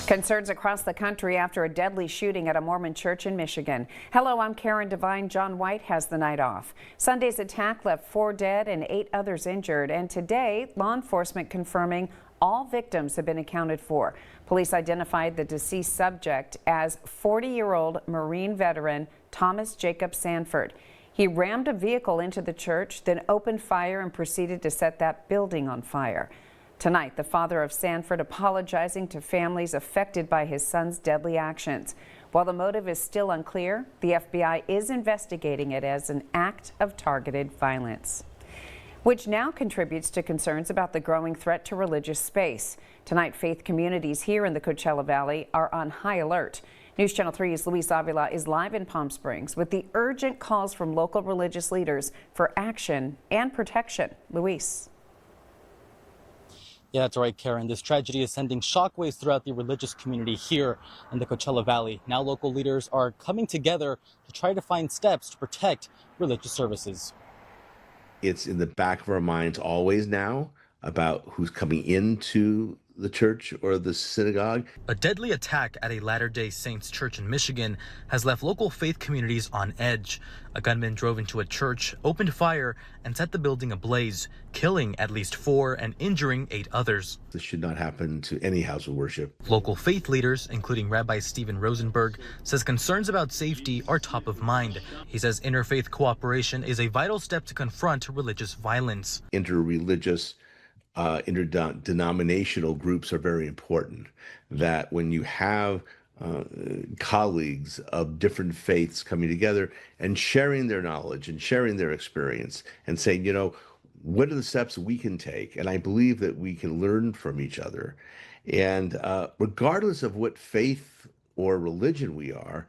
Concerns across the country after a deadly shooting at a Mormon church in Michigan. Hello, I'm Karen Devine. John White has the night off. Sunday's attack left 4 dead and 8 others injured. And today, law enforcement confirming all victims have been accounted for. Police identified the deceased subject as 40-year-old Marine veteran Thomas Jacob Sanford. He rammed a vehicle into the church, then opened fire and proceeded to set that building on fire. Tonight, the father of Sanford apologizing to families affected by his son's deadly actions. While the motive is still unclear, the FBI is investigating it as an act of targeted violence, which now contributes to concerns about the growing threat to religious space. Tonight, faith communities here in the Coachella Valley are on high alert. News Channel 3's Luis Avila is live in Palm Springs with the urgent calls from local religious leaders for action and protection. Luis. Yeah, that's right, Karen. This tragedy is sending shockwaves throughout the religious community here in the Coachella Valley. Now local leaders are coming together to try to find steps to protect religious services. It's in the back of our minds always now about who's coming into the church or the synagogue. A deadly attack at a Latter-day Saints church in Michigan has left local faith communities on edge. A gunman drove into a church, opened fire, and set the building ablaze, killing at least 4 and injuring 8 others. This should not happen to any house of worship. Local faith leaders, including Rabbi Stephen Rosenberg, says concerns about safety are top of mind. He says interfaith cooperation is a vital step to confront religious violence. Interreligious interdenominational groups are very important. That when you have colleagues of different faiths coming together and sharing their knowledge and sharing their experience and saying, you know, what are the steps we can take? And I believe that we can learn from each other. And regardless of what faith or religion we are,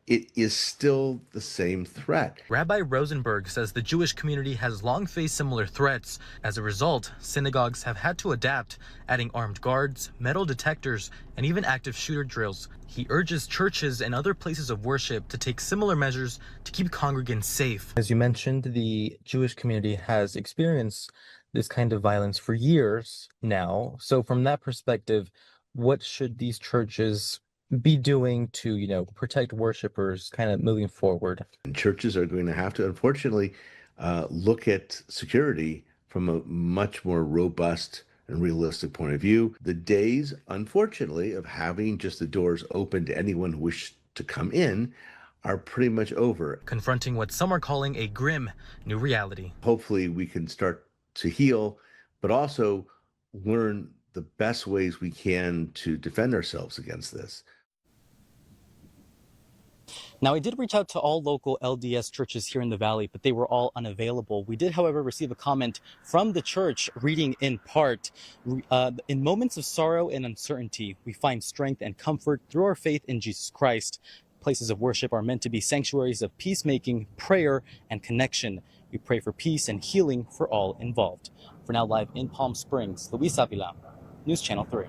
it is still the same threat. Rabbi Rosenberg says the Jewish community has long faced similar threats. As a result, synagogues have had to adapt, adding armed guards, metal detectors, and even active shooter drills. He urges churches and other places of worship to take similar measures to keep congregants safe. As you mentioned, the Jewish community has experienced this kind of violence for years now. So from that perspective, what should these churches be doing to, protect worshipers kind of moving forward? And churches are going to have to, unfortunately, look at security from a much more robust and realistic point of view. The days, unfortunately, of having just the doors open to anyone who wishes to come in are pretty much over. Confronting what some are calling a grim new reality. Hopefully we can start to heal, but also learn the best ways we can to defend ourselves against this. Now, I did reach out to all local LDS churches here in the Valley, but they were all unavailable. We did, however, receive a comment from the church reading in part, in moments of sorrow and uncertainty, we find strength and comfort through our faith in Jesus Christ. Places of worship are meant to be sanctuaries of peacemaking, prayer, and connection. We pray for peace and healing for all involved. For now, live in Palm Springs, Luis Avila, News Channel 3.